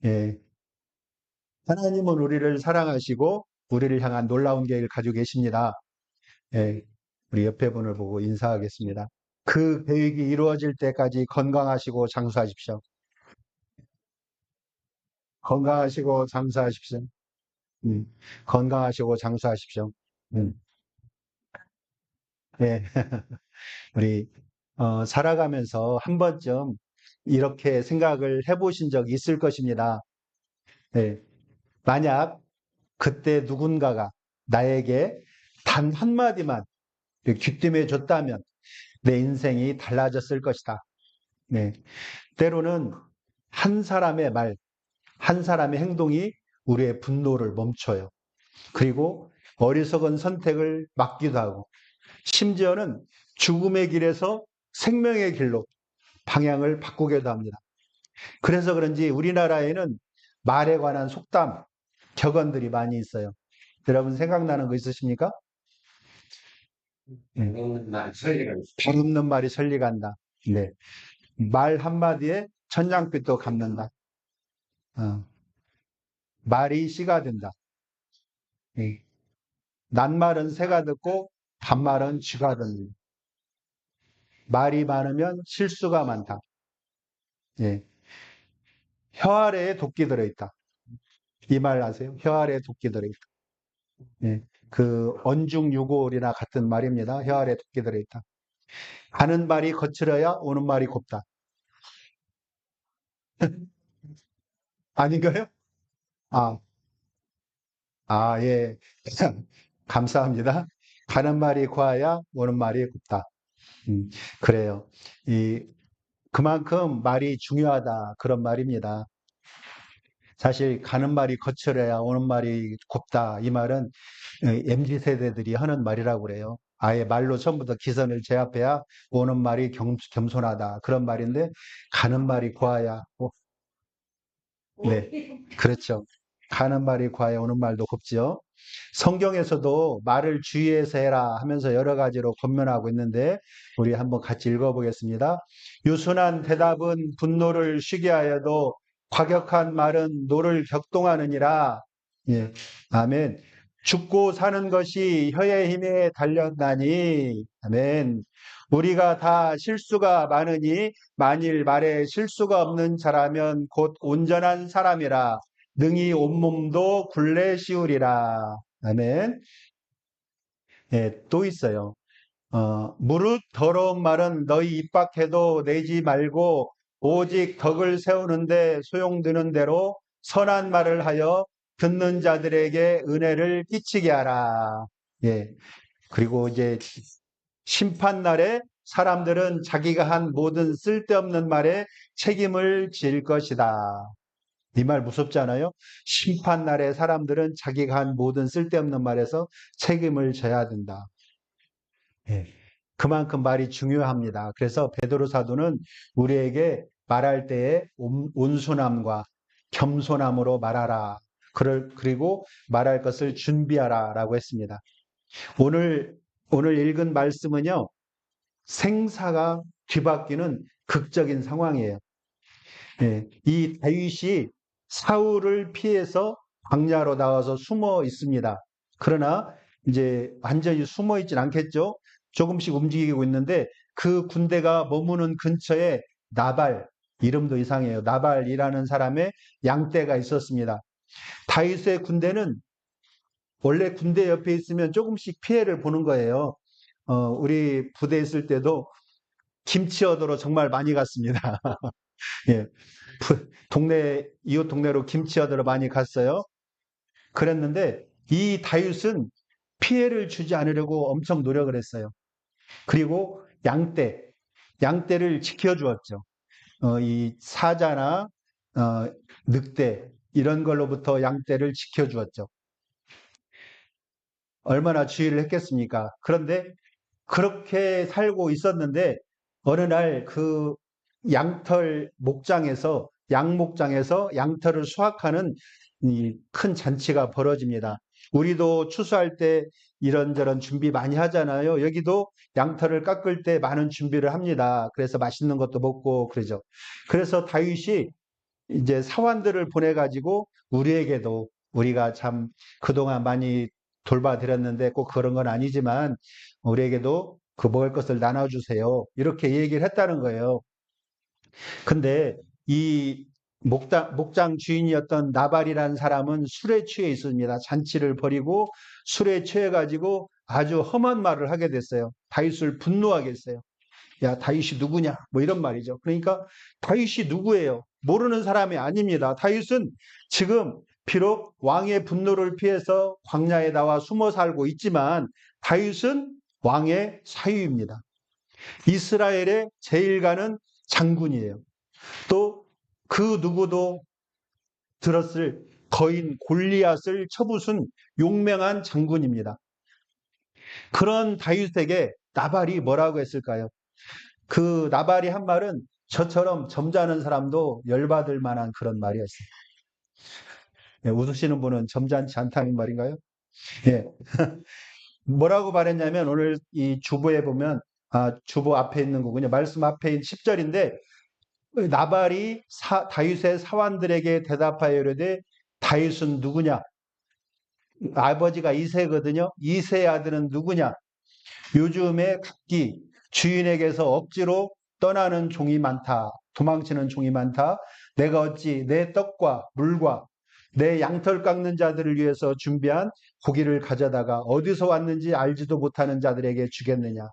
예. 하나님은 우리를 사랑하시고 우리를 향한 놀라운 계획을 가지고 계십니다. 예. 우리 옆에 분을 보고 인사하겠습니다. 그 계획이 이루어질 때까지 건강하시고 장수하십시오. 건강하시고 장수하십시오. 음. 건강하시고 장수하십시오. 음. 예. 우리 살아가면서 한 번쯤 이렇게 생각을 해보신 적이 있을 것입니다. 네. 만약 그때 누군가가 나에게 단 한마디만 귀띔해 줬다면 내 인생이 달라졌을 것이다. 네. 때로는 한 사람의 말, 한 사람의 행동이 우리의 분노를 멈춰요. 그리고 어리석은 선택을 막기도 하고, 심지어는 죽음의 길에서 생명의 길로 방향을 바꾸기도 합니다. 그래서 그런지 우리나라에는 말에 관한 속담, 격언들이 많이 있어요. 여러분 생각나는 거 있으십니까? 별 없는 말이 천리간다. 네. 말 한마디에 천냥빚도 갚는다. 어, 말이 씨가 된다. 예. 낱말은 새가 듣고 반말은 쥐가 듣는다. 말이 많으면 실수가 많다. 예. 혀 아래에 도끼 들어있다. 이 말 아세요? 혀 아래에 도끼 들어있다. 예. 그 언중유골이나 같은 말입니다. 혀 아래에 도끼 들어있다. 가는 말이 거칠어야 오는 말이 곱다. 아닌가요? 아, 예. 감사합니다. 가는 말이 고와야 오는 말이 곱다. 그래요. 그만큼 말이 중요하다. 그런 말입니다. 사실 가는 말이 거칠어야 오는 말이 곱다. 이 말은 MZ 세대들이 하는 말이라고 그래요. 아예 말로 처음부터 기선을 제압해야 오는 말이 겸손하다. 그런 말인데 가는 말이 고와야 네, 그렇죠. 가는 말이 과해 오는 말도 곱지요. 성경에서도 말을 주의해서 해라 하면서 여러 가지로 권면하고 있는데 우리 한번 같이 읽어보겠습니다. 유순한 대답은 분노를 쉬게 하여도 과격한 말은 노를 격동하느니라. 예, 아멘. 죽고 사는 것이 혀의 힘에 달렸나니. 아멘. 우리가 다 실수가 많으니 만일 말에 실수가 없는 자라면 곧 온전한 사람이라 능히 온몸도 굴레 씌우리라. 아멘. 예, 또 있어요. 무릇 더러운 말은 너희 입 밖에도 내지 말고 오직 덕을 세우는데 소용드는 대로 선한 말을 하여 듣는 자들에게 은혜를 끼치게 하라. 예. 그리고 이제 심판날에 사람들은 자기가 한 모든 쓸데없는 말에 책임을 질 것이다. 이 말 무섭지 않아요? 심판날에 사람들은 자기가 한 모든 쓸데없는 말에서 책임을 져야 된다. 예. 그만큼 말이 중요합니다. 그래서 베드로 사도는 우리에게 말할 때에 온순함과 겸손함으로 말하라. 그리고 말할 것을 준비하라 라고 했습니다. 오늘 읽은 말씀은요, 생사가 뒤바뀌는 극적인 상황이에요. 예, 이 다윗이 사울을 피해서 광야로 나와서 숨어 있습니다. 그러나 이제 완전히 숨어 있진 않겠죠. 조금씩 움직이고 있는데 그 군대가 머무는 근처에 나발, 이름도 이상해요. 나발이라는 사람의 양떼가 있었습니다. 다윗의 군대는 원래 군대 옆에 있으면 조금씩 피해를 보는 거예요. 우리 부대 있을 때도 김치 얻으러 정말 많이 갔습니다. 예. 이웃 동네로 김치 얻으러 많이 갔어요. 그랬는데 이 다윗은 피해를 주지 않으려고 엄청 노력을 했어요. 그리고 양떼를 지켜주었죠. 이 사자나 늑대 이런 걸로부터 양떼를 지켜주었죠. 얼마나 주의를 했겠습니까? 그런데 그렇게 살고 있었는데 어느 날 그 양목장에서 양털을 수확하는 이 큰 잔치가 벌어집니다. 우리도 추수할 때 이런저런 준비 많이 하잖아요. 여기도 양털을 깎을 때 많은 준비를 합니다. 그래서 맛있는 것도 먹고 그러죠. 그래서 다윗이 이제 사환들을 보내가지고 우리에게도 우리가 참 그동안 많이 돌봐드렸는데 꼭 그런 건 아니지만 우리에게도 그 먹을 것을 나눠주세요. 이렇게 얘기를 했다는 거예요. 근데 이 목장 주인이었던 나발이라는 사람은 술에 취해 있습니다. 잔치를 벌이고 술에 취해가지고 아주 험한 말을 하게 됐어요. 다윗을 분노하게 했어요. 야, 다윗이 누구냐? 뭐 이런 말이죠. 그러니까 다윗이 누구예요? 모르는 사람이 아닙니다. 다윗은 지금 비록 왕의 분노를 피해서 광야에 나와 숨어 살고 있지만 다윗은 왕의 사위입니다. 이스라엘의 제일 가는 장군이에요. 또 그 누구도 들었을 거인 골리앗을 쳐부순 용맹한 장군입니다. 그런 다윗에게 나발이 뭐라고 했을까요? 그 나발이 한 말은 저처럼 점잖은 사람도 열받을 만한 그런 말이었어요. 예, 웃으시는 분은 점잖지 않다는 말인가요? 예. 뭐라고 말했냐면 오늘 이 주보에 보면 주보 앞에 있는 거군요. 말씀 앞에 있는 10절인데 나발이 다윗의 사환들에게 대답하여 이르되 다윗은 누구냐? 아버지가 이새거든요. 이새의 아들은 누구냐? 요즘에 각기 주인에게서 억지로 떠나는 종이 많다. 도망치는 종이 많다. 내가 어찌 내 떡과 물과 내 양털 깎는 자들을 위해서 준비한 고기를 가져다가 어디서 왔는지 알지도 못하는 자들에게 주겠느냐.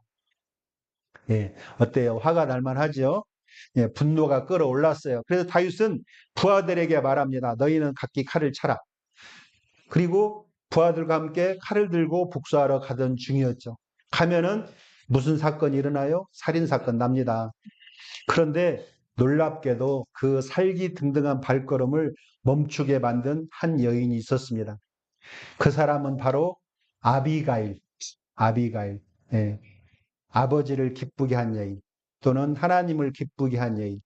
예, 어때요? 화가 날 만하죠? 예, 분노가 끌어올랐어요. 그래서 다윗은 부하들에게 말합니다. 너희는 각기 칼을 차라. 그리고 부하들과 함께 칼을 들고 복수하러 가던 중이었죠. 가면은 무슨 사건이 일어나요? 살인사건 납니다. 그런데 놀랍게도 그 살기등등한 발걸음을 멈추게 만든 한 여인이 있었습니다. 그 사람은 바로 아비가일. 예. 아버지를 기쁘게 한 여인 또는 하나님을 기쁘게 한 여인.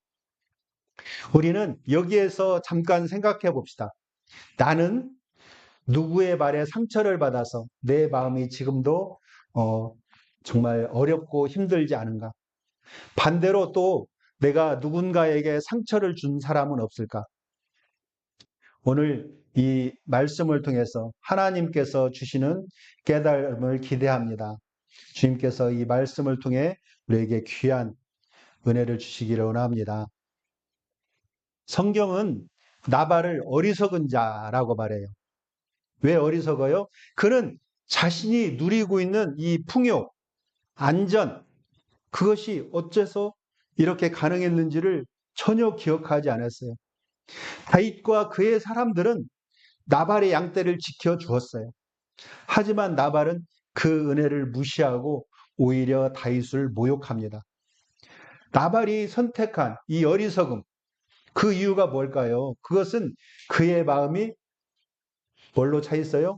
우리는 여기에서 잠깐 생각해 봅시다. 나는 누구의 말에 상처를 받아서 내 마음이 지금도 정말 어렵고 힘들지 않은가? 반대로 또 내가 누군가에게 상처를 준 사람은 없을까? 오늘 이 말씀을 통해서 하나님께서 주시는 깨달음을 기대합니다. 주님께서 이 말씀을 통해 우리에게 귀한 은혜를 주시기를 원합니다. 성경은 나발을 어리석은 자라고 말해요. 왜 어리석어요? 그는 자신이 누리고 있는 이 풍요, 안전, 그것이 어째서 이렇게 가능했는지를 전혀 기억하지 않았어요. 다윗과 그의 사람들은 나발의 양떼를 지켜주었어요. 하지만 나발은 그 은혜를 무시하고 오히려 다윗을 모욕합니다. 나발이 선택한 이 어리석음, 그 이유가 뭘까요? 그것은 그의 마음이 뭘로 차 있어요?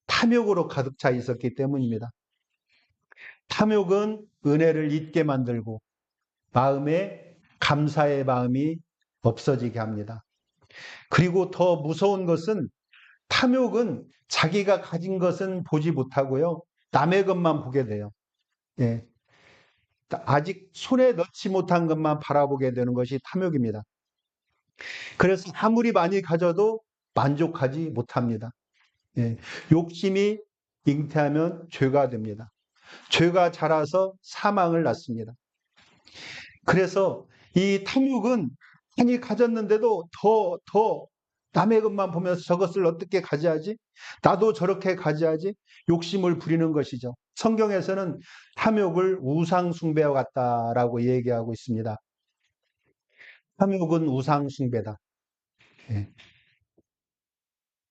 탐욕으로 가득 차 있었기 때문입니다. 탐욕은 은혜를 잊게 만들고 마음에 감사의 마음이 없어지게 합니다. 그리고 더 무서운 것은 탐욕은 자기가 가진 것은 보지 못하고요. 남의 것만 보게 돼요. 예. 아직 손에 넣지 못한 것만 바라보게 되는 것이 탐욕입니다. 그래서 아무리 많이 가져도 만족하지 못합니다. 예. 욕심이 잉태하면 죄가 됩니다. 죄가 자라서 사망을 낳습니다. 그래서 이 탐욕은 많이 가졌는데도 더 남의 것만 보면서 저것을 어떻게 가져야지? 나도 저렇게 가져야지? 욕심을 부리는 것이죠. 성경에서는 탐욕을 우상숭배와 같다라고 얘기하고 있습니다. 탐욕은 우상숭배다. 예.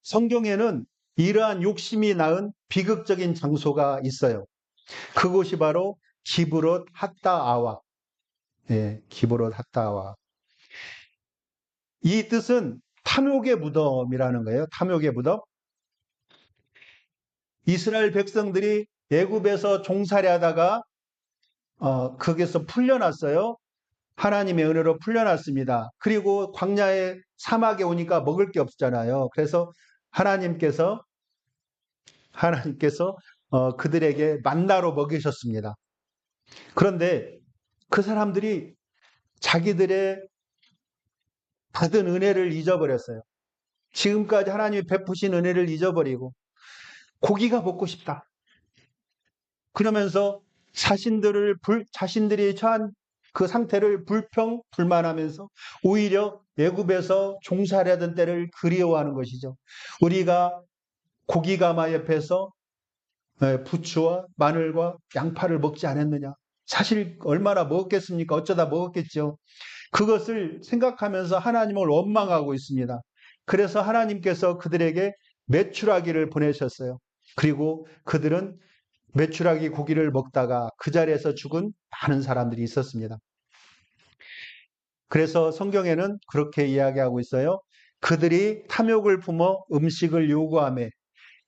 성경에는 이러한 욕심이 낳은 비극적인 장소가 있어요. 그곳이 바로 기브롯 핫다아와. 예, 기브롯 핫다아와. 이 뜻은 탐욕의 무덤이라는 거예요. 탐욕의 무덤. 이스라엘 백성들이 애굽에서 종살이하다가 거기서 풀려났어요. 하나님의 은혜로 풀려났습니다. 그리고 광야의 사막에 오니까 먹을 게 없잖아요. 그래서 하나님께서 그들에게 만나로 먹이셨습니다. 그런데 그 사람들이 자기들의 받은 은혜를 잊어버렸어요. 지금까지 하나님이 베푸신 은혜를 잊어버리고 고기가 먹고 싶다. 그러면서 자신들이 처한 그 상태를 불평불만하면서 오히려 애굽에서 종살이하던 때를 그리워하는 것이죠. 우리가 고기가마 옆에서 부추와 마늘과 양파를 먹지 않았느냐. 사실 얼마나 먹었겠습니까? 어쩌다 먹었겠죠. 그것을 생각하면서 하나님을 원망하고 있습니다. 그래서 하나님께서 그들에게 메추라기를 보내셨어요. 그리고 그들은 메추라기 고기를 먹다가 그 자리에서 죽은 많은 사람들이 있었습니다. 그래서 성경에는 그렇게 이야기하고 있어요. 그들이 탐욕을 품어 음식을 요구하며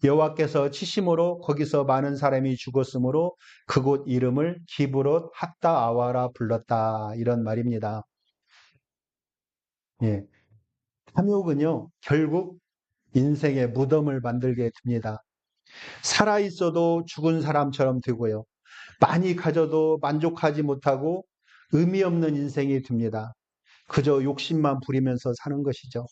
여호와께서 치심으로 거기서 많은 사람이 죽었으므로 그곳 이름을 기브롯 핫다 아와라 불렀다. 이런 말입니다. 예. 탐욕은요, 결국 인생의 무덤을 만들게 됩니다. 살아있어도 죽은 사람처럼 되고요. 많이 가져도 만족하지 못하고 의미 없는 인생이 됩니다. 그저 욕심만 부리면서 사는 것이죠.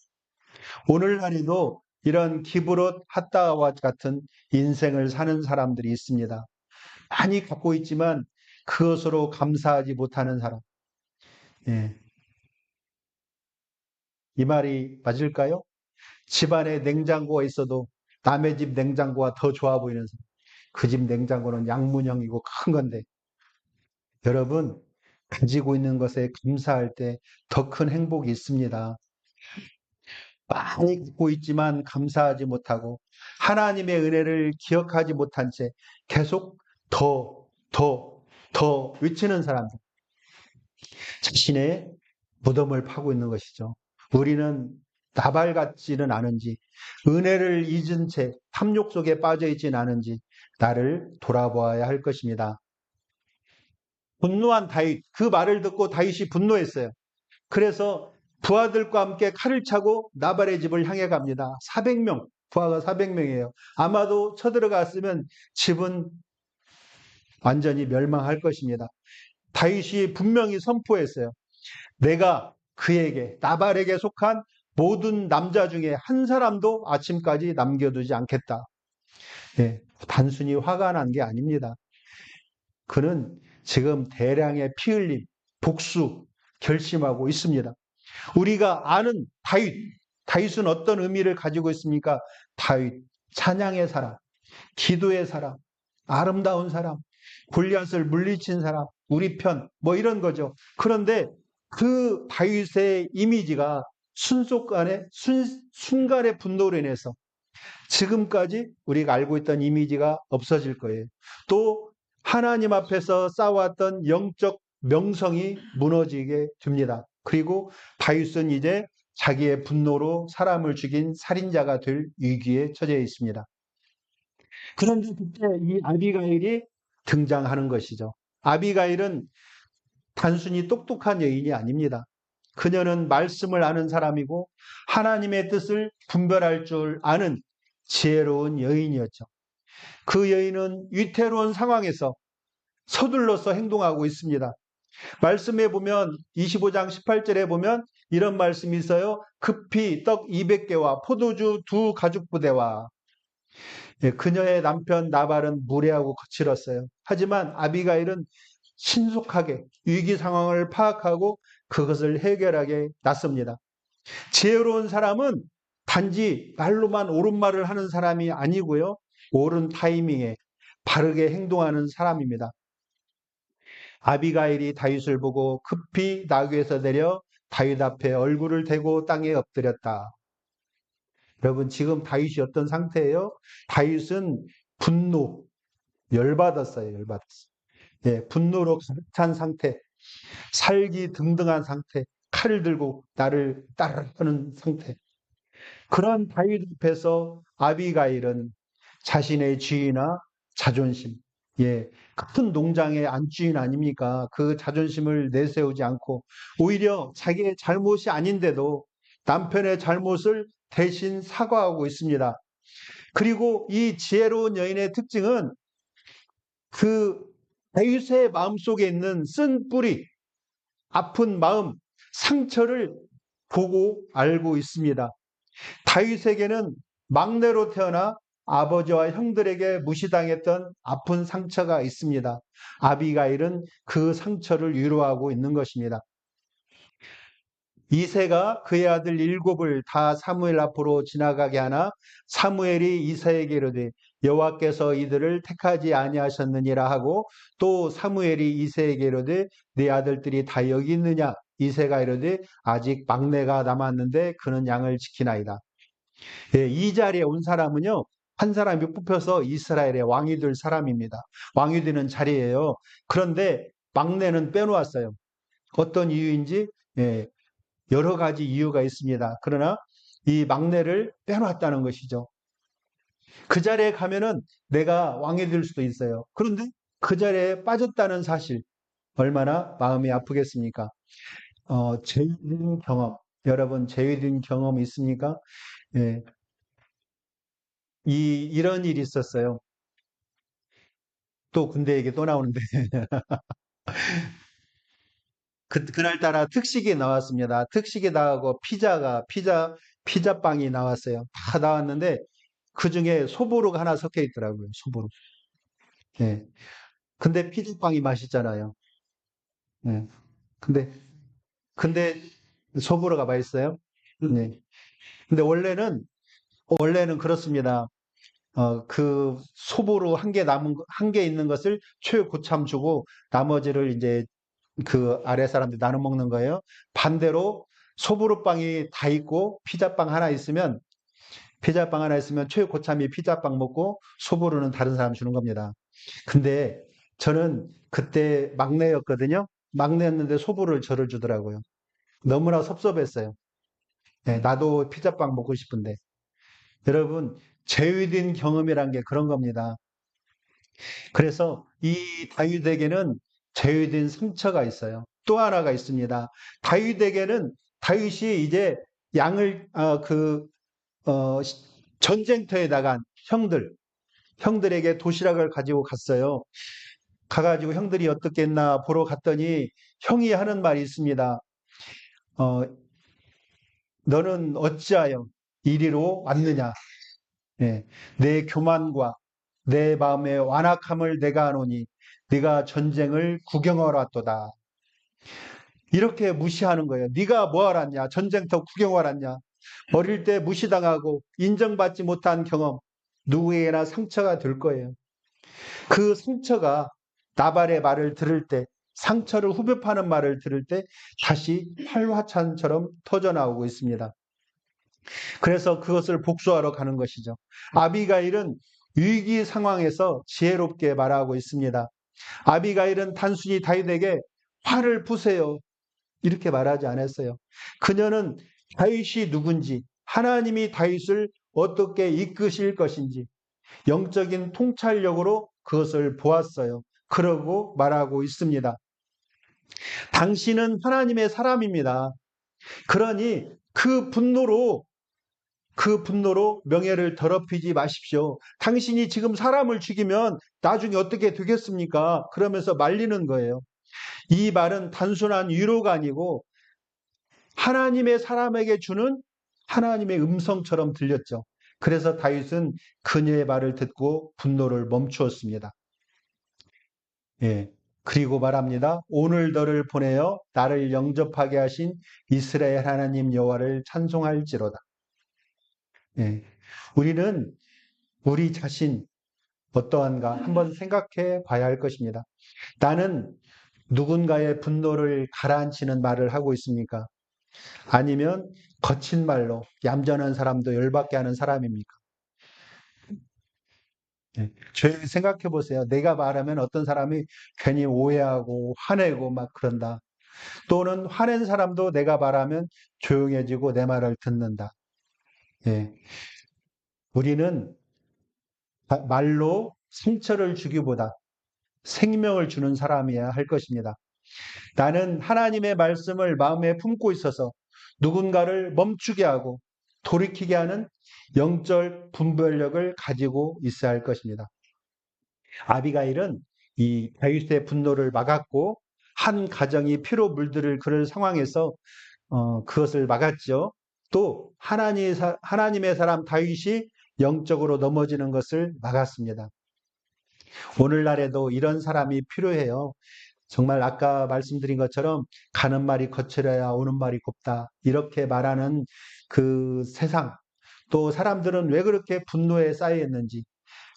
오늘날에도 이런 기브롯 핫다와 같은 인생을 사는 사람들이 있습니다. 많이 갖고 있지만 그것으로 감사하지 못하는 사람. 예. 이 말이 맞을까요? 집안에 냉장고가 있어도 남의 집 냉장고가 더 좋아 보이는 사람. 그 집 냉장고는 양문형이고 큰 건데. 여러분, 가지고 있는 것에 감사할 때 더 큰 행복이 있습니다. 많이 갖고 있지만 감사하지 못하고 하나님의 은혜를 기억하지 못한 채 계속 더 외치는 사람들. 자신의 무덤을 파고 있는 것이죠. 우리는 나발 같지는 않은지, 은혜를 잊은 채 탐욕 속에 빠져 있지는 않은지 나를 돌아보아야 할 것입니다. 분노한 다윗, 그 말을 듣고 다윗이 분노했어요. 그래서 부하들과 함께 칼을 차고 나발의 집을 향해 갑니다. 400명, 부하가 400명이에요. 아마도 쳐들어갔으면 집은 완전히 멸망할 것입니다. 다윗이 분명히 선포했어요. 내가 그에게, 나발에게 속한 모든 남자 중에 한 사람도 아침까지 남겨두지 않겠다. 예, 단순히 화가 난 게 아닙니다. 그는 지금 대량의 피 흘림, 복수, 결심하고 있습니다. 우리가 아는 다윗은 어떤 의미를 가지고 있습니까? 다윗, 찬양의 사람, 기도의 사람, 아름다운 사람, 골리앗을 물리친 사람, 우리 편, 뭐 이런 거죠. 그런데 그 다윗의 이미지가 순간의 분노로 인해서 지금까지 우리가 알고 있던 이미지가 없어질 거예요. 또 하나님 앞에서 쌓아왔던 영적 명성이 무너지게 됩니다. 그리고 다윗은 이제 자기의 분노로 사람을 죽인 살인자가 될 위기에 처해 있습니다. 그런데 그때 이 아비가일이 등장하는 것이죠. 아비가일은 단순히 똑똑한 여인이 아닙니다. 그녀는 말씀을 아는 사람이고 하나님의 뜻을 분별할 줄 아는 지혜로운 여인이었죠. 그 여인은 위태로운 상황에서 서둘러서 행동하고 있습니다. 말씀에 보면 25장 18절에 보면 이런 말씀이 있어요. 급히 떡 200개와 포도주 2가죽부대와 그녀의 남편 나발은 무례하고 거칠었어요. 하지만 아비가일은 신속하게 위기 상황을 파악하고 그것을 해결하게 났습니다. 지혜로운 사람은 단지 말로만 옳은 말을 하는 사람이 아니고요. 옳은 타이밍에 바르게 행동하는 사람입니다. 아비가일이 다윗을 보고 급히 나귀에서 내려 다윗 앞에 얼굴을 대고 땅에 엎드렸다. 여러분, 지금 다윗이 어떤 상태예요? 다윗은 분노, 열받았어요. 예, 분노로 가득 찬 상태, 살기 등등한 상태, 칼을 들고 나를 따르는 상태. 그런 다윗 앞에서 아비가일은 자신의 지위나 자존심, 예, 같은 농장의 안주인 아닙니까? 그 자존심을 내세우지 않고 오히려 자기의 잘못이 아닌데도 남편의 잘못을 대신 사과하고 있습니다. 그리고 이 지혜로운 여인의 특징은 그 다윗의 마음속에 있는 쓴 뿌리, 아픈 마음, 상처를 보고 알고 있습니다. 다윗에게는 막내로 태어나 아버지와 형들에게 무시당했던 아픈 상처가 있습니다. 아비가일은 그 상처를 위로하고 있는 것입니다. 이새가 그의 아들 일곱을 다 사무엘 앞으로 지나가게 하나 사무엘이 이새에게 이르되 여호와께서 이들을 택하지 아니하셨느니라 하고 또 사무엘이 이새에게 이르되 네 아들들이 다 여기 있느냐 이새가 이르되 아직 막내가 남았는데 그는 양을 지키나이다. 예, 이 자리에 온 사람은요 한 사람이 뽑혀서 이스라엘의 왕이 될 사람입니다. 왕이 되는 자리예요. 그런데 막내는 빼놓았어요. 어떤 이유인지 예, 여러 가지 이유가 있습니다. 그러나 이 막내를 빼놨다는 것이죠. 그 자리에 가면은 내가 왕이 될 수도 있어요. 그런데 그 자리에 빠졌다는 사실, 얼마나 마음이 아프겠습니까? 제위된 경험, 여러분 제위된 경험 있습니까? 예, 이런 일이 있었어요. 또 군대 얘기 또 나오는데, 그날따라 특식이 나왔습니다. 특식이 나오고 피자빵이 나왔어요. 다 나왔는데, 그 중에 소보루가 하나 섞여 있더라고요. 소보루. 예. 근데 피자빵이 맛있잖아요. 예. 근데, 근데 소보루가 맛있어요? 네. 근데 원래는 그렇습니다. 그 소보루 한 개 있는 것을 최고참 주고 나머지를 이제 그 아래 사람들이 나눠 먹는 거예요. 반대로 소보루빵이 다 있고 피자빵 하나 있으면 최고참이 피자빵 먹고 소보루는 다른 사람 주는 겁니다. 근데 저는 그때 막내였거든요. 막내였는데 소보루를 저를 주더라고요. 너무나 섭섭했어요. 네, 나도 피자빵 먹고 싶은데. 여러분, 제위된 경험이란 게 그런 겁니다. 그래서 이 다윗에게는 제위된 상처가 있어요. 또 하나가 있습니다. 다윗이 이제 양을 전쟁터에 나간 형들에게 도시락을 가지고 갔어요. 가가지고 형들이 어떻게 했나 보러 갔더니 형이 하는 말이 있습니다. 어, 너는 어찌하여 이리로 왔느냐? 예, 내 교만과 내 마음의 완악함을 내가 아노니 네가 전쟁을 구경하러 왔도다. 이렇게 무시하는 거예요. 네가 뭐하러 왔냐? 전쟁터 구경하러 왔냐? 어릴 때 무시당하고 인정받지 못한 경험 누구에게나 상처가 될 거예요. 그 상처가 나발의 말을 들을 때 상처를 후벼파는 말을 들을 때 다시 활화찬처럼 터져나오고 있습니다. 그래서 그것을 복수하러 가는 것이죠. 아비가일은 위기 상황에서 지혜롭게 말하고 있습니다. 아비가일은 단순히 다윗에게 화를 푸세요 이렇게 말하지 않았어요. 그녀는 다윗이 누군지, 하나님이 다윗을 어떻게 이끄실 것인지 영적인 통찰력으로 그것을 보았어요. 그러고 말하고 있습니다. 당신은 하나님의 사람입니다. 그러니 그 분노로 명예를 더럽히지 마십시오. 당신이 지금 사람을 죽이면 나중에 어떻게 되겠습니까? 그러면서 말리는 거예요. 이 말은 단순한 위로가 아니고 하나님의 사람에게 주는 하나님의 음성처럼 들렸죠. 그래서 다윗은 그녀의 말을 듣고 분노를 멈추었습니다. 예. 그리고 말합니다. 오늘 너를 보내어 나를 영접하게 하신 이스라엘 하나님 여호와를 찬송할지로다. 예. 우리는 우리 자신 어떠한가 한번 생각해 봐야 할 것입니다. 나는 누군가의 분노를 가라앉히는 말을 하고 있습니까? 아니면 거친 말로 얌전한 사람도 열받게 하는 사람입니까? 예. 저희 생각해 보세요. 내가 말하면 어떤 사람이 괜히 오해하고 화내고 막 그런다. 또는 화낸 사람도 내가 말하면 조용해지고 내 말을 듣는다. 예. 우리는 말로 상처를 주기보다 생명을 주는 사람이어야 할 것입니다. 나는 하나님의 말씀을 마음에 품고 있어서 누군가를 멈추게 하고 돌이키게 하는 영적 분별력을 가지고 있어야 할 것입니다. 아비가일은 이 다윗의 분노를 막았고 한 가정이 피로 물들을 그럴 상황에서 그것을 막았죠. 또 하나님의 사람 다윗이 영적으로 넘어지는 것을 막았습니다. 오늘날에도 이런 사람이 필요해요. 정말 아까 말씀드린 것처럼 가는 말이 거칠어야 오는 말이 곱다. 이렇게 말하는 그 세상. 또 사람들은 왜 그렇게 분노에 쌓여 있는지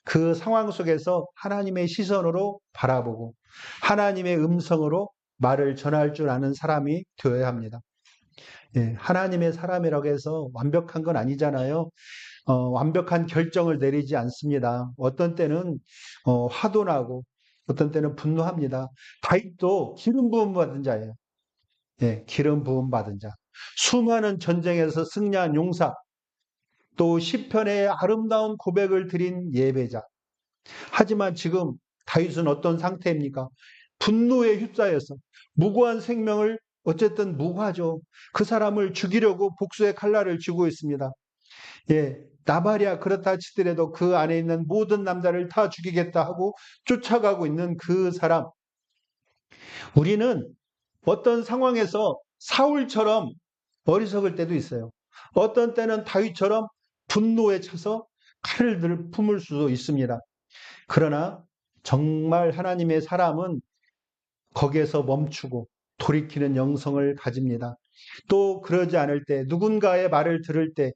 그 상황 속에서 하나님의 시선으로 바라보고 하나님의 음성으로 말을 전할 줄 아는 사람이 되어야 합니다. 예, 하나님의 사람이라고 해서 완벽한 건 아니잖아요. 완벽한 결정을 내리지 않습니다. 어떤 때는 화도 나고 어떤 때는 분노합니다. 다윗도 기름 부음 받은 자예요. 예, 기름 부음 받은 자. 수많은 전쟁에서 승리한 용사, 또 시편의 아름다운 고백을 드린 예배자. 하지만 지금 다윗은 어떤 상태입니까? 분노에 휩싸여서 무고한 생명을 어쨌든 무고하죠. 그 사람을 죽이려고 복수의 칼날을 쥐고 있습니다. 예, 나발이야 그렇다 치더라도 그 안에 있는 모든 남자를 다 죽이겠다 하고 쫓아가고 있는 그 사람. 우리는 어떤 상황에서 사울처럼 어리석을 때도 있어요. 어떤 때는 다윗처럼 분노에 차서 칼을 품을 수도 있습니다. 그러나 정말 하나님의 사람은 거기에서 멈추고 돌이키는 영성을 가집니다. 또 그러지 않을 때 누군가의 말을 들을 때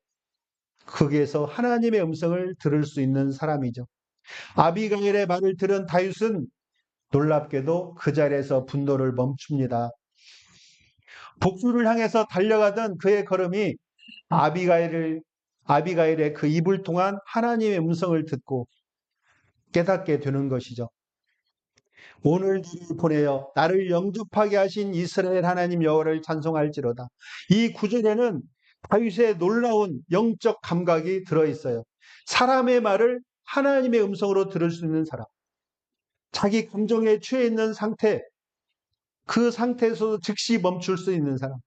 거기에서 하나님의 음성을 들을 수 있는 사람이죠. 아비가일의 말을 들은 다윗은 놀랍게도 그 자리에서 분노를 멈춥니다. 복수를 향해서 달려가던 그의 걸음이 아비가일의 그 입을 통한 하나님의 음성을 듣고 깨닫게 되는 것이죠. 오늘 보내어 나를 영접하게 하신 이스라엘 하나님 여호와를 찬송할지로다. 이 구절에는 다윗의 놀라운 영적 감각이 들어있어요. 사람의 말을 하나님의 음성으로 들을 수 있는 사람. 자기 감정에 취해 있는 상태, 그 상태에서도 즉시 멈출 수 있는 사람.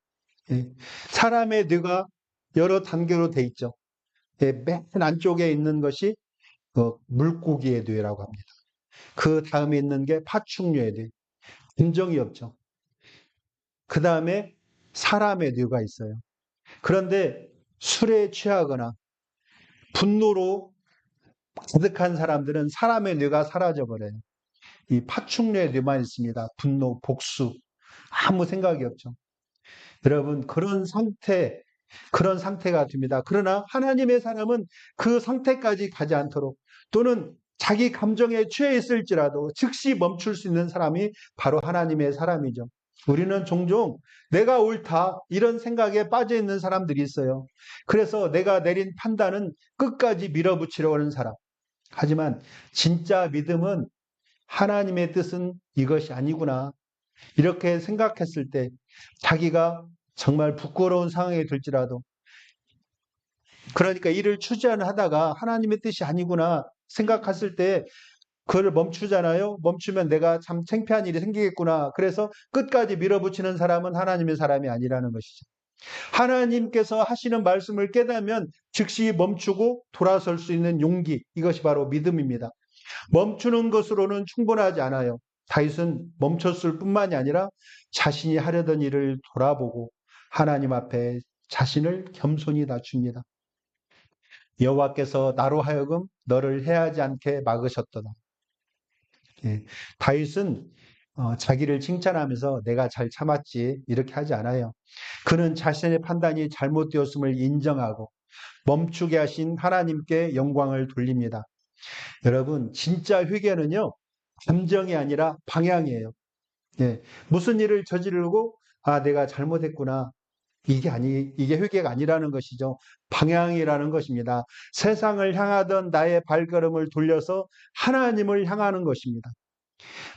예. 사람의 뇌가 여러 단계로 돼 있죠. 예, 맨 안쪽에 있는 것이 물고기의 뇌라고 합니다. 그 다음에 있는 게 파충류의 뇌, 감정이 없죠. 그 다음에 사람의 뇌가 있어요. 그런데 술에 취하거나 분노로 가득한 사람들은 사람의 뇌가 사라져버려요. 이 파충류의 뇌만 있습니다. 분노, 복수, 아무 생각이 없죠. 여러분, 그런 상태가 됩니다. 그러나 하나님의 사람은 그 상태까지 가지 않도록 또는 자기 감정에 취해 있을지라도 즉시 멈출 수 있는 사람이 바로 하나님의 사람이죠. 우리는 종종 내가 옳다 이런 생각에 빠져 있는 사람들이 있어요. 그래서 내가 내린 판단은 끝까지 밀어붙이려고 하는 사람. 하지만 진짜 믿음은 하나님의 뜻은 이것이 아니구나. 이렇게 생각했을 때 자기가 정말 부끄러운 상황이 될지라도 그러니까 일을 추진하다가 하나님의 뜻이 아니구나 생각했을 때 그걸 멈추잖아요. 멈추면 내가 참 창피한 일이 생기겠구나. 그래서 끝까지 밀어붙이는 사람은 하나님의 사람이 아니라는 것이죠. 하나님께서 하시는 말씀을 깨닫으면 즉시 멈추고 돌아설 수 있는 용기. 이것이 바로 믿음입니다. 멈추는 것으로는 충분하지 않아요. 다윗은 멈췄을 뿐만이 아니라 자신이 하려던 일을 돌아보고 하나님 앞에 자신을 겸손히 낮춥니다. 여호와께서 나로 하여금 너를 해하지 않게 막으셨도다. 예, 다윗은 자기를 칭찬하면서 내가 잘 참았지 이렇게 하지 않아요. 그는 자신의 판단이 잘못되었음을 인정하고 멈추게 하신 하나님께 영광을 돌립니다. 여러분 진짜 회개는요 감정이 아니라 방향이에요. 예, 무슨 일을 저지르고 내가 잘못했구나 이게 회개가 아니라는 것이죠. 방향이라는 것입니다. 세상을 향하던 나의 발걸음을 돌려서 하나님을 향하는 것입니다.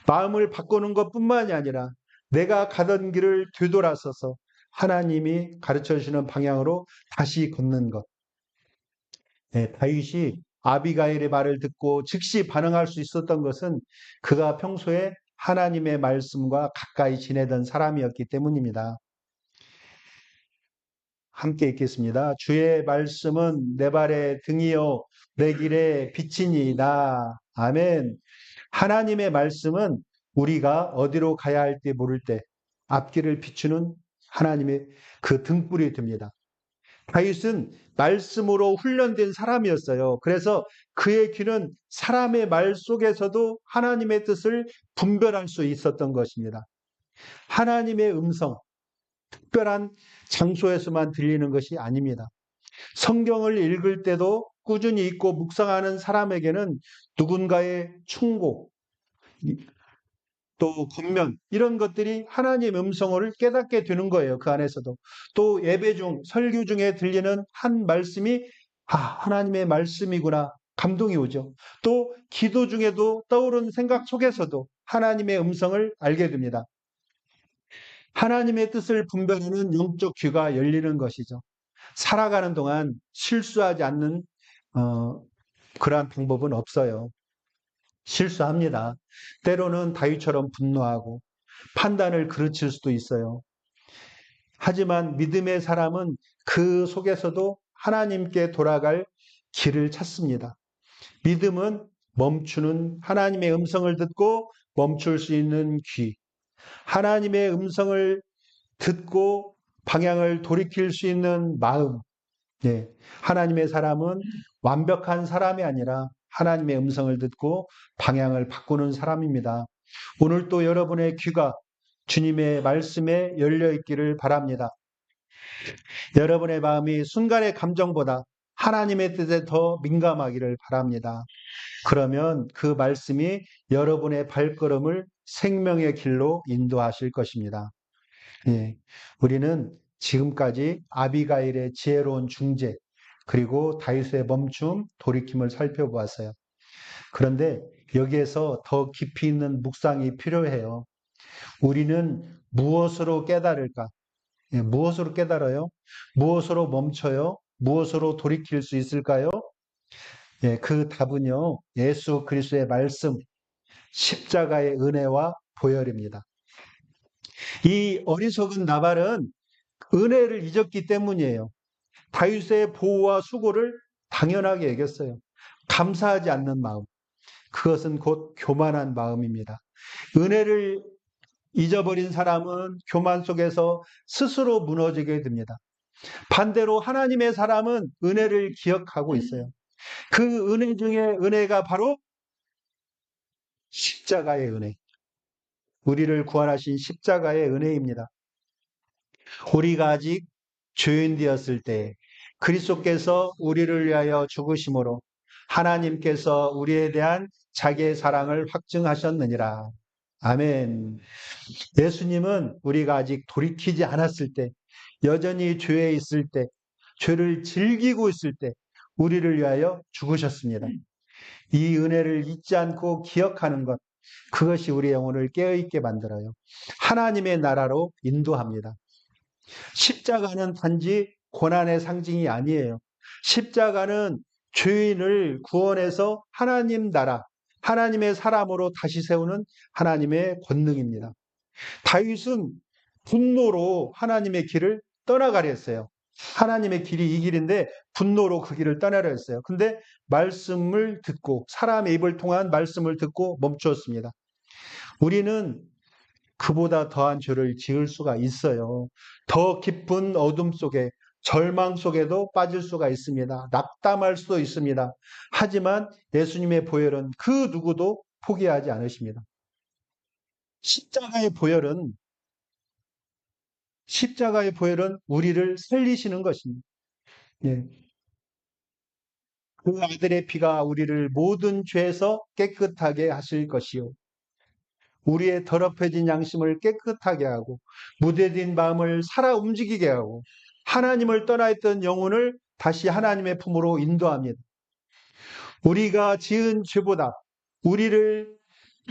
마음을 바꾸는 것뿐만이 아니라 내가 가던 길을 되돌아서서 하나님이 가르쳐 주시는 방향으로 다시 걷는 것. 네, 다윗이 아비가일의 말을 듣고 즉시 반응할 수 있었던 것은 그가 평소에 하나님의 말씀과 가까이 지내던 사람이었기 때문입니다. 함께 읽겠습니다. 주의 말씀은 내 발의 등이요 내 길의 빛이니이다. 아멘. 하나님의 말씀은 우리가 어디로 가야 할지 모를 때 앞길을 비추는 하나님의 그 등불이 됩니다. 다윗은 말씀으로 훈련된 사람이었어요. 그래서 그의 귀는 사람의 말 속에서도 하나님의 뜻을 분별할 수 있었던 것입니다. 하나님의 음성, 특별한 장소에서만 들리는 것이 아닙니다. 성경을 읽을 때도 꾸준히 읽고 묵상하는 사람에게는 누군가의 충고, 또 권면 이런 것들이 하나님 음성을 깨닫게 되는 거예요. 그 안에서도. 또 예배 중 설교 중에 들리는 한 말씀이 하나님의 말씀이구나. 감동이 오죠. 또 기도 중에도 떠오른 생각 속에서도 하나님의 음성을 알게 됩니다. 하나님의 뜻을 분별하는 영적 귀가 열리는 것이죠. 살아가는 동안 실수하지 않는 그러한 방법은 없어요. 실수합니다. 때로는 다윗처럼 분노하고 판단을 그르칠 수도 있어요. 하지만 믿음의 사람은 그 속에서도 하나님께 돌아갈 길을 찾습니다. 믿음은 멈추는 하나님의 음성을 듣고 멈출 수 있는 귀, 하나님의 음성을 듣고 방향을 돌이킬 수 있는 마음. 네. 하나님의 사람은 완벽한 사람이 아니라 하나님의 음성을 듣고 방향을 바꾸는 사람입니다. 오늘 또 여러분의 귀가 주님의 말씀에 열려 있기를 바랍니다. 여러분의 마음이 순간의 감정보다 하나님의 뜻에 더 민감하기를 바랍니다. 그러면 그 말씀이 여러분의 발걸음을 생명의 길로 인도하실 것입니다. 예, 우리는 지금까지 아비가일의 지혜로운 중재, 그리고 다윗의 멈춤, 돌이킴을 살펴보았어요. 그런데 여기에서 더 깊이 있는 묵상이 필요해요. 우리는 무엇으로 깨달을까? 예, 무엇으로 깨달아요? 무엇으로 멈춰요? 무엇으로 돌이킬 수 있을까요? 예, 그 답은요, 예수 그리스도의 말씀, 십자가의 은혜와 보혈입니다. 이 어리석은 나발은 은혜를 잊었기 때문이에요. 다윗의 보호와 수고를 당연하게 여겼어요. 감사하지 않는 마음. 그것은 곧 교만한 마음입니다. 은혜를 잊어버린 사람은 교만 속에서 스스로 무너지게 됩니다. 반대로 하나님의 사람은 은혜를 기억하고 있어요. 그 은혜 중에 은혜가 바로 십자가의 은혜. 우리를 구원하신 십자가의 은혜입니다. 우리가 아직 죄인 되었을 때 그리스도께서 우리를 위하여 죽으심으로 하나님께서 우리에 대한 자기의 사랑을 확증하셨느니라. 아멘. 예수님은 우리가 아직 돌이키지 않았을 때, 여전히 죄에 있을 때, 죄를 즐기고 있을 때 우리를 위하여 죽으셨습니다. 이 은혜를 잊지 않고 기억하는 것, 그것이 우리 영혼을 깨어있게 만들어요. 하나님의 나라로 인도합니다. 십자가는 단지 고난의 상징이 아니에요. 십자가는 죄인을 구원해서 하나님 나라, 하나님의 사람으로 다시 세우는 하나님의 권능입니다. 다윗은 분노로 하나님의 길을 떠나가려 했어요. 하나님의 길이 이 길인데 분노로 그 길을 떠나려 했어요. 근데 말씀을 듣고, 사람의 입을 통한 말씀을 듣고 멈추었습니다. 우리는 그보다 더한 죄를 지을 수가 있어요. 더 깊은 어둠 속에, 절망 속에도 빠질 수가 있습니다. 낙담할 수도 있습니다. 하지만 예수님의 보혈은 그 누구도 포기하지 않으십니다. 십자가의 보혈은 우리를 살리시는 것입니다. 예. 그 아들의 피가 우리를 모든 죄에서 깨끗하게 하실 것이요. 우리의 더럽혀진 양심을 깨끗하게 하고 무뎌진 마음을 살아 움직이게 하고 하나님을 떠나 있던 영혼을 다시 하나님의 품으로 인도합니다. 우리가 지은 죄보다 우리를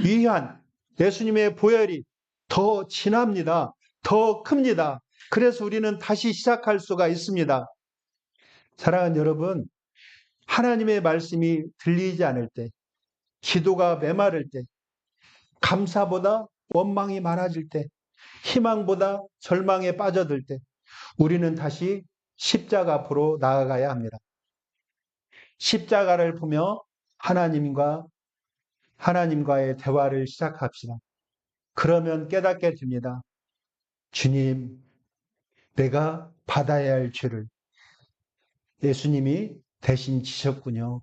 위한 예수님의 보혈이 더 진합니다. 더 큽니다. 그래서 우리는 다시 시작할 수가 있습니다. 사랑하는 여러분, 하나님의 말씀이 들리지 않을 때, 기도가 메마를 때, 감사보다 원망이 많아질 때, 희망보다 절망에 빠져들 때, 우리는 다시 십자가 앞으로 나아가야 합니다. 십자가를 보며 하나님과의 대화를 시작합시다. 그러면 깨닫게 됩니다. 주님, 내가 받아야 할 죄를 예수님이 대신 지셨군요.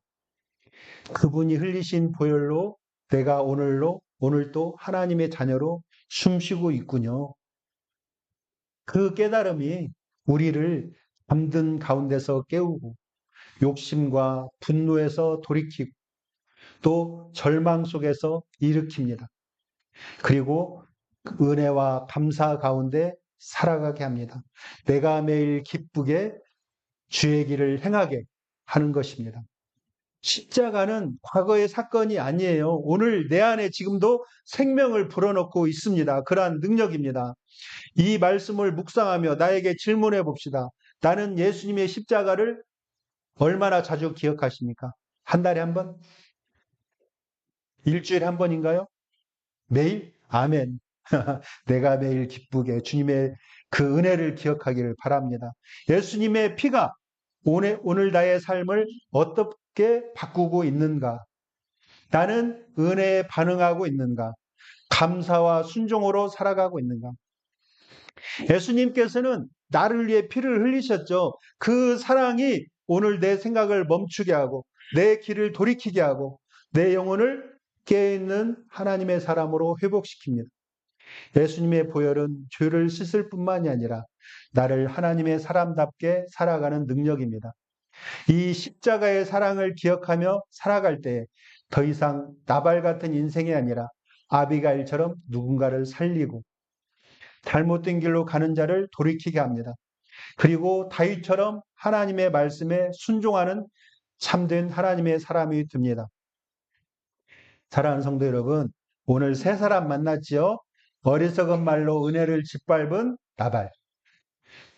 그분이 흘리신 보혈로 내가 오늘도 하나님의 자녀로 숨쉬고 있군요. 그 깨달음이 우리를 잠든 가운데서 깨우고 욕심과 분노에서 돌이키고 또 절망 속에서 일으킵니다. 그리고 은혜와 감사 가운데 살아가게 합니다. 내가 매일 기쁘게 주의 길을 행하게 하는 것입니다. 십자가는 과거의 사건이 아니에요. 오늘 내 안에 지금도 생명을 불어넣고 있습니다. 그러한 능력입니다. 이 말씀을 묵상하며 나에게 질문해 봅시다. 나는 예수님의 십자가를 얼마나 자주 기억하십니까? 한 달에 한 번? 일주일에 한 번인가요? 매일? 아멘. 내가 매일 기쁘게 주님의 그 은혜를 기억하기를 바랍니다. 예수님의 피가 오늘 나의 삶을 어떻게 바꾸고 있는가? 나는 은혜에 반응하고 있는가? 감사와 순종으로 살아가고 있는가? 예수님께서는 나를 위해 피를 흘리셨죠. 그 사랑이 오늘 내 생각을 멈추게 하고 내 길을 돌이키게 하고 내 영혼을 깨어있는 하나님의 사람으로 회복시킵니다. 예수님의 보혈은 죄를 씻을 뿐만이 아니라 나를 하나님의 사람답게 살아가는 능력입니다. 이 십자가의 사랑을 기억하며 살아갈 때 더 이상 나발 같은 인생이 아니라 아비가일처럼 누군가를 살리고 잘못된 길로 가는 자를 돌이키게 합니다. 그리고 다윗처럼 하나님의 말씀에 순종하는 참된 하나님의 사람이 됩니다. 사랑하는 성도 여러분, 오늘 세 사람 만났지요? 어리석은 말로 은혜를 짓밟은 나발,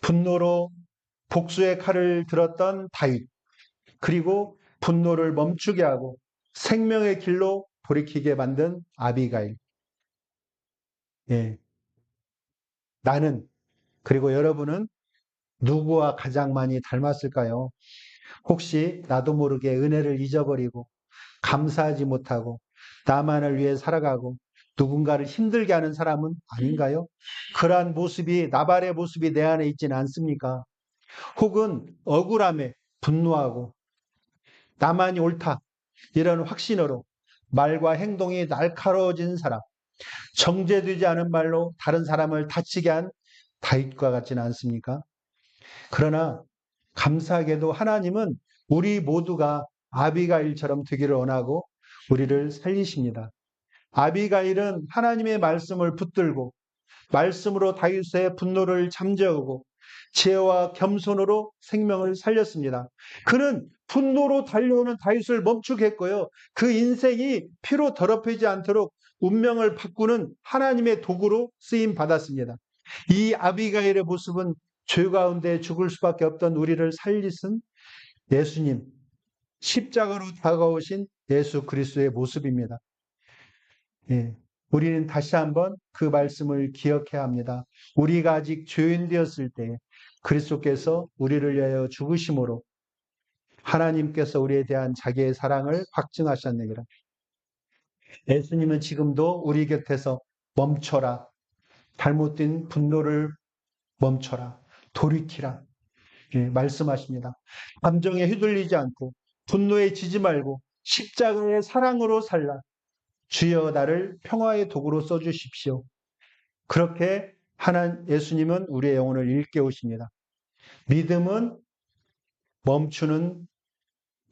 분노로 복수의 칼을 들었던 다윗, 그리고 분노를 멈추게 하고 생명의 길로 돌이키게 만든 아비가일. 예. 나는, 그리고 여러분은 누구와 가장 많이 닮았을까요? 혹시 나도 모르게 은혜를 잊어버리고 감사하지 못하고 나만을 위해 살아가고 누군가를 힘들게 하는 사람은 아닌가요? 그러한 모습이, 나발의 모습이 내 안에 있지는 않습니까? 혹은 억울함에 분노하고 나만이 옳다 이런 확신으로 말과 행동이 날카로워진 사람, 정제되지 않은 말로 다른 사람을 다치게 한 다윗과 같지는 않습니까? 그러나 감사하게도 하나님은 우리 모두가 아비가일처럼 되기를 원하고 우리를 살리십니다. 아비가일은 하나님의 말씀을 붙들고 말씀으로 다윗의 분노를 잠재우고 지혜와 겸손으로 생명을 살렸습니다. 그는 분노로 달려오는 다윗을 멈추게 했고요. 그 인생이 피로 더럽히지 않도록 운명을 바꾸는 하나님의 도구로 쓰임 받았습니다. 이 아비가일의 모습은 죄 가운데 죽을 수밖에 없던 우리를 살리신 예수님, 십자가로 다가오신 예수 그리스도의 모습입니다. 예. 우리는 다시 한번 그 말씀을 기억해야 합니다. 우리가 아직 죄인 되었을 때 그리스도께서 우리를 위하여 죽으심으로 하나님께서 우리에 대한 자기의 사랑을 확증하셨느니라. 예수님은 지금도 우리 곁에서 멈춰라. 잘못된 분노를 멈춰라. 돌이키라. 예, 말씀하십니다. 감정에 휘둘리지 않고 분노에 지지 말고 십자가의 사랑으로 살라. 주여 나를 평화의 도구로 써주십시오. 그렇게 예수님은 우리의 영혼을 일깨우십니다. 믿음은 멈추는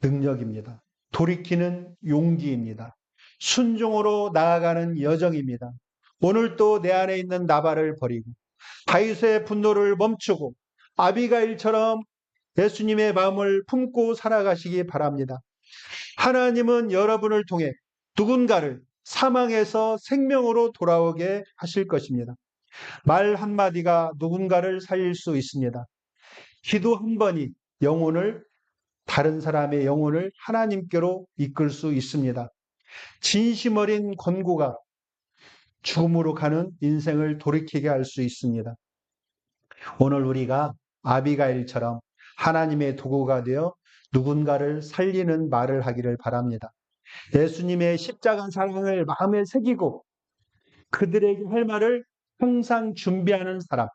능력입니다. 돌이키는 용기입니다. 순종으로 나아가는 여정입니다. 오늘도 내 안에 있는 나발을 버리고 다윗의 분노를 멈추고 아비가일처럼 예수님의 마음을 품고 살아가시기 바랍니다. 하나님은 여러분을 통해 누군가를 사망에서 생명으로 돌아오게 하실 것입니다. 말 한마디가 누군가를 살릴 수 있습니다. 기도 한 번이 다른 사람의 영혼을 하나님께로 이끌 수 있습니다. 진심 어린 권고가 죽음으로 가는 인생을 돌이키게 할 수 있습니다. 오늘 우리가 아비가일처럼 하나님의 도구가 되어 누군가를 살리는 말을 하기를 바랍니다. 예수님의 십자가 사랑을 마음에 새기고 그들에게 할 말을 항상 준비하는 사람,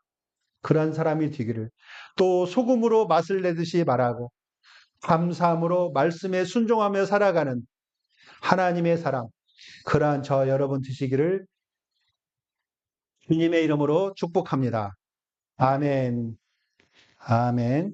그러한 사람이 되기를, 또 소금으로 맛을 내듯이 말하고 감사함으로 말씀에 순종하며 살아가는 하나님의 사람, 그러한 저 여러분 되시기를 주님의 이름으로 축복합니다. 아멘. 아멘.